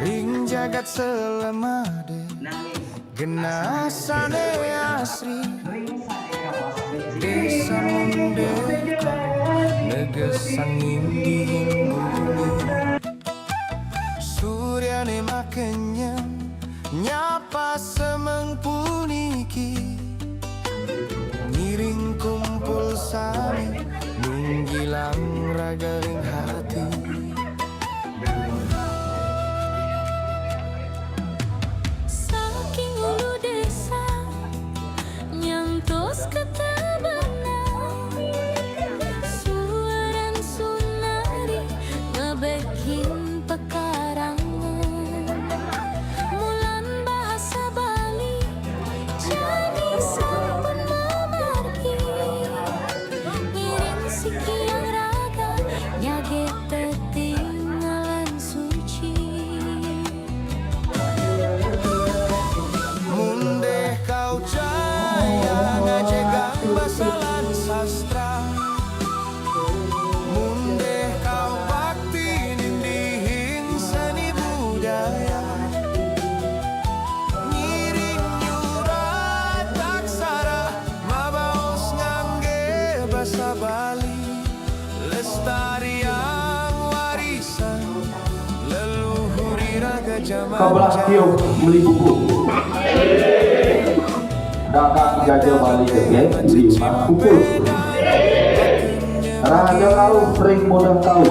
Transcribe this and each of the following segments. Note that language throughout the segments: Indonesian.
ring jagat selamade genasane asri desa mundeka negesan inding bumi suryane makenyang nyapa semeng puniki ngiring kumpul sami munggilang raga ring hati saking ulu desa nyantos ketabanan suaran sunari ngebekin pekarangan mulan bahasa Bali jadi sampun mamargi ngiring sikiang raga nyage tetinggalan suci mundeh kau jaya ngajegang basalan sastra mundeh kau bakti nindihin seni budaya ngiring nyurat aksara mabaos ngangge basa Bali lestarian warisan leluhur iraga zaman Kabelah tiup beli buku Dakak gajah Bali kege 5 pukul Raja kau ring mudah kau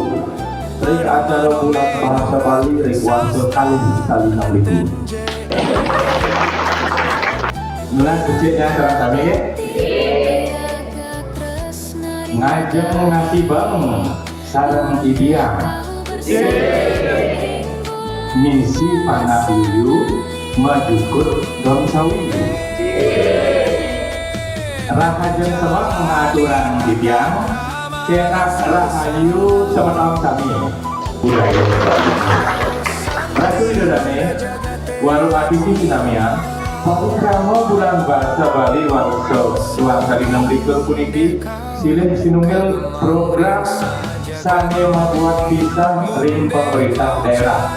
ring acara bulan bahasa Bali ring wanso kali salinang liku mulai kecilnya terasa ya ngajeng ngasih bang sarang ibiang misi panahiyu majukut dong sawi rahajeng semak pengaturan ibiang kenak rahayu semenang sami budaya Ratu Idodane warung adisi sinamian Padukrama bulan bahasa Bali warso ulang kali 6 puniki silih sinungil program sange membuat bisa ring pemerintah daerah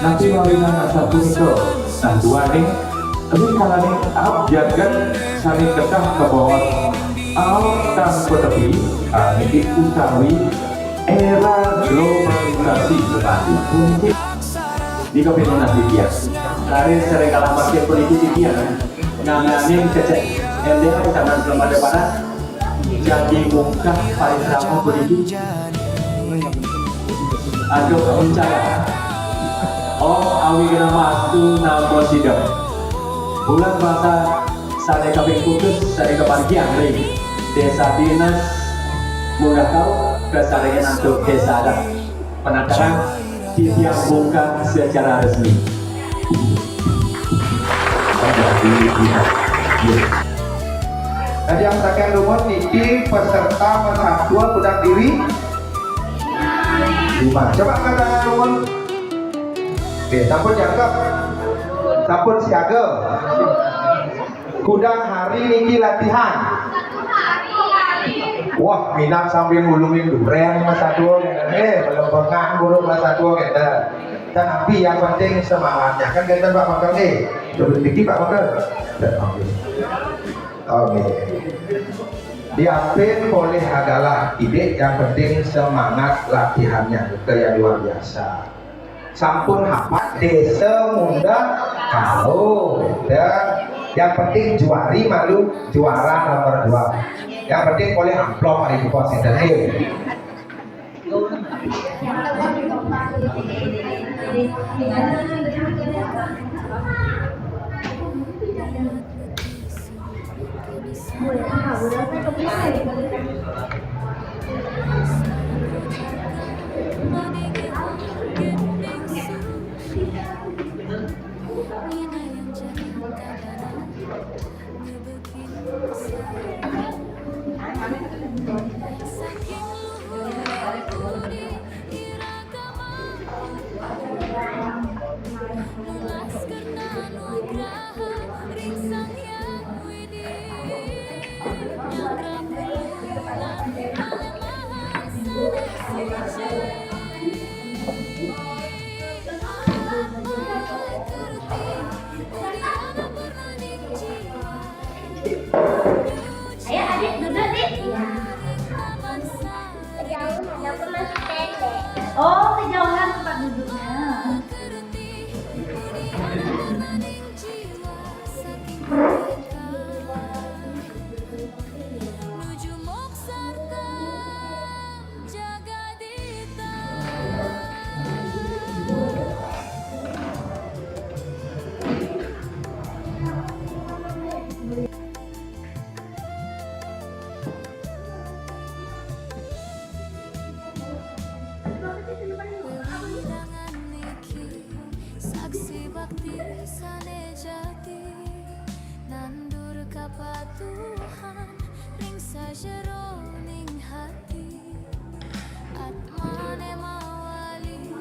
nanti mawina nasa puniko sanduane tapi kalane abjagan sani ketah ke bawah alam petepi niki utawi era globalisasi tetapi puniki di kebenaran dia hari sering kalah makin politik dia nanganin kecek LDR zaman belum ada pada jadi muka paling ramah politik aduh mencaya awi kena masuk nama sidang bulan bahasa sare kaping putus sare kebagian ring desa dinas mudah tahu kesaringan untuk desa adat penataran didiambungkan secara resmi Tadi yang saking lumut niki peserta persatuan budak diri 5. Coba angkat tangan lumut. Oke, sampun jangkep, sampun siaga. Kudang hari niki latihan. Wah, minat sambil ngulungin duren masa tua belum pengang buruk masa tua kita. Tapi yang penting semangatnya kan kita Pak Makar nih. Coba dikit Pak Makar. Oke. Diambil boleh adalah ide, yang penting semangat latihannya itu yang luar biasa. Sampun hafal desa muda kalau dan yang penting juari malu juara nomor 2. Yang penting boleh amplop hari itu konsentrasi. Oh, kejauhan tempat duduknya. Nuju moksarta Jagadita. Tangan niki saksi bakti sane jati nandur kapatuhan ring sajeroning hati atmane mawali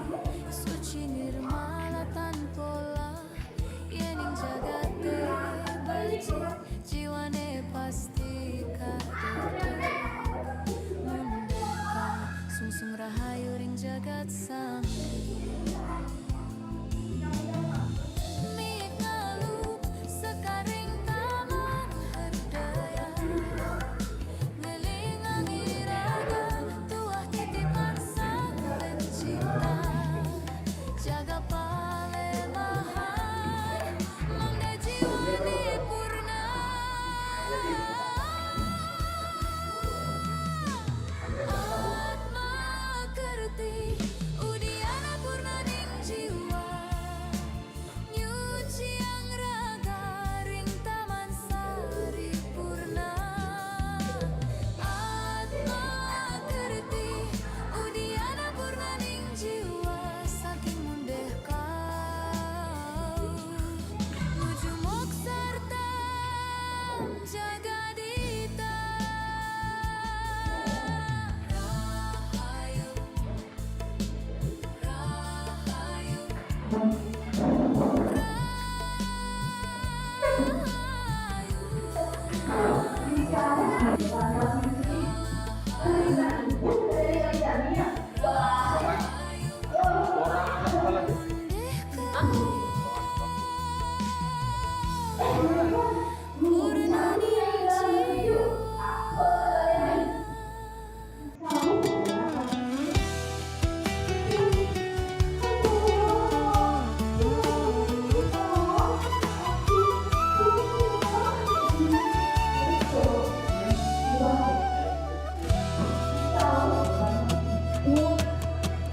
suci nirmala tanpola yening jagate baci jiwane pasti kadada mundeka sungsung rahayu ring jagat sami Mikalup sekaring taman herdaya Ngelingang iraga tuah titipan sang pencipta Jaga palemahan mangga jiwani purna Atma kerti udiana purna ning jiwa Nyuci yang raga ring taman sari purna Atma kerti udiana purna ning jiwa saking mundeh kau Nuju moksarta Jagadita Rahayu Rahayu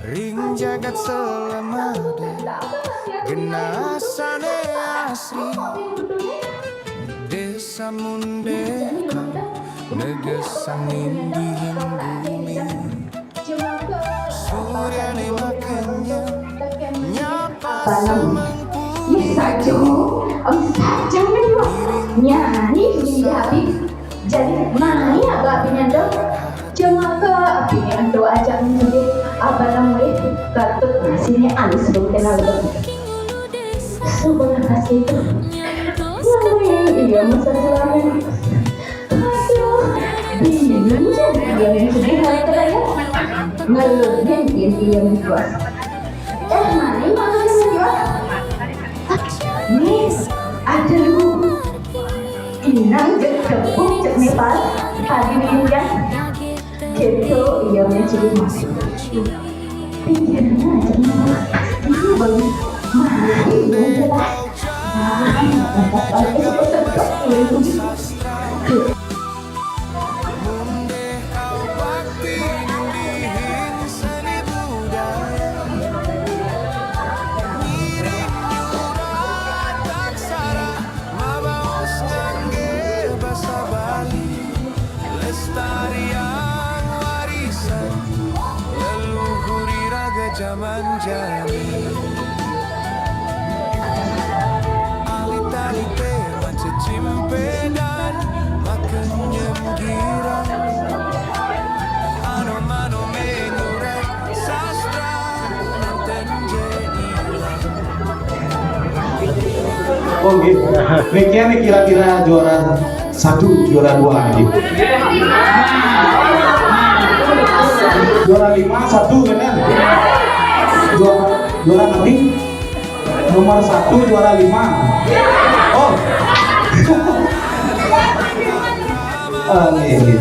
Ring jagat selamada Genasane asri Desa mundeka Negesang indihing bumi Surya ni makannya Nyapa samang Ini saja, om saja nyanyi sudah habis. Jadi mana ya apinya dong? Cuma ke apinya do aja menjadi apa namanya kartut nasinya alis belum kenal dong. Sebenarnya pasti itu. Iya masa selama. Aduh, bingung jadi yang sedih hari terakhir. Ngeluhin yang jual. Mana yang jual? Nih, ada lu. Inang ketepuk cek Nepal. Tadi minyak. Gitu, iya mencuri masuk. Pikirnya aja Nepal. Ini bagus. Mari, udah. Munde kau bakti indihing seni budaya Miring nyurat aksara Mabaos ngangge basa Bali Lestarian warisan Leluhur iraga zaman jani Alita-lite macam cimpedan Makan nyemgiran Ano-mano menyurat sastra Nanten jadilah Oh gitu. Mikian nih kira-kira juara 1, juara 2 gitu. Juara 5, 1 benar. Juara nanti nomor 1 juara 5. Oh. Iya.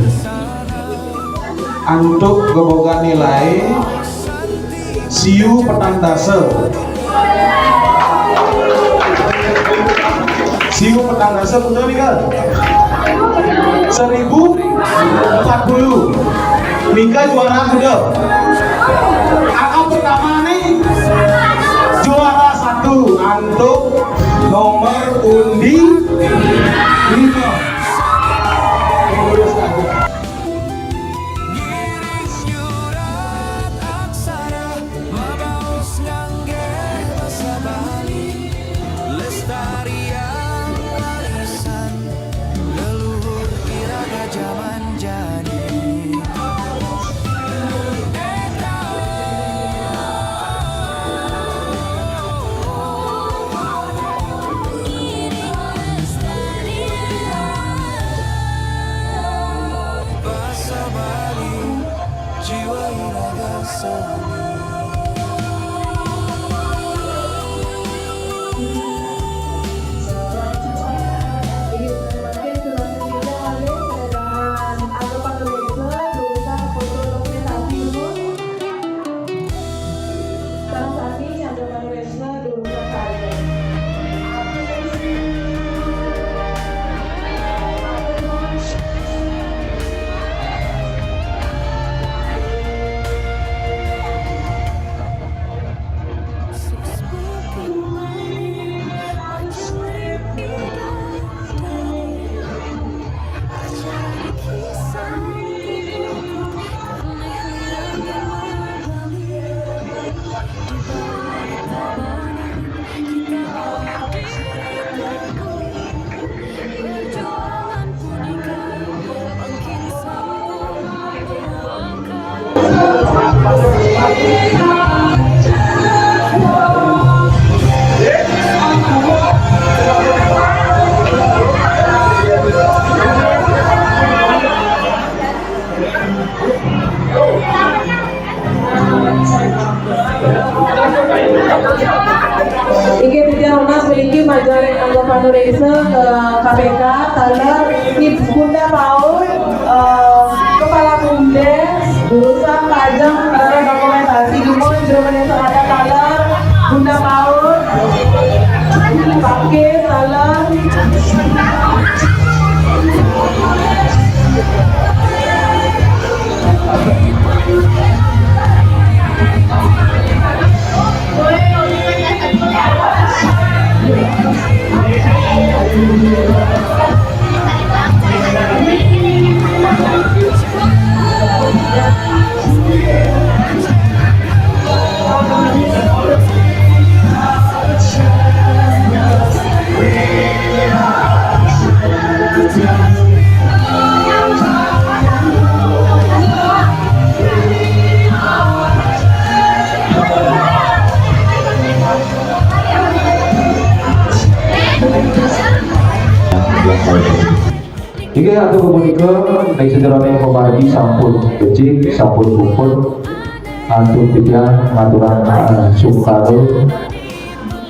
antuk geboga nilai siu petang dase. Siu petang dase bener nih kan? 1040. Mika juara udah. Angka pertama nih juara 1 antuk nomor undi 5. Ngiris nyurat aksara mabaos ngangge basa Bali lestarian warisan leluhur iraga zaman jani. Basa Bali jiwa iraga seni. Iki Titian Unas memiliki majalah anggota Indonesia ke KPK Taler Ibu Bunda Paul Kepala Bumdes Jurusan Pajak dan Dokumentasi Gumon Jerman Serada Taler Bunda Paul Pakai Taler Jika atau kemunika baik sederhana pemargi sampun becik sampun bupun antuk pikiran ngaturan sungkaru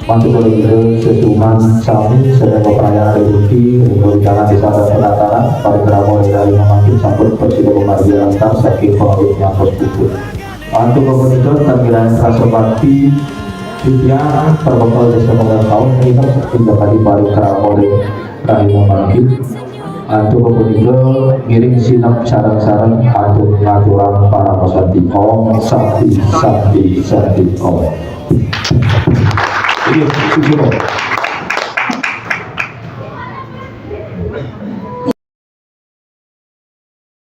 mantuk oleh sesuman sami sedang perayaan rezeki rencana desa dan penataran parikrama dari memakin sampun persida pemargi antar saking pengawitnya pos bupun antuk kemunika tanggilan rasa bakti pikiran perbekal desa pengen tahun kita hingga kali parikrama dari memakin antuk kemudian ngiring sinap sarang-sarang antuk ngaturan para pesanti om sakti om ini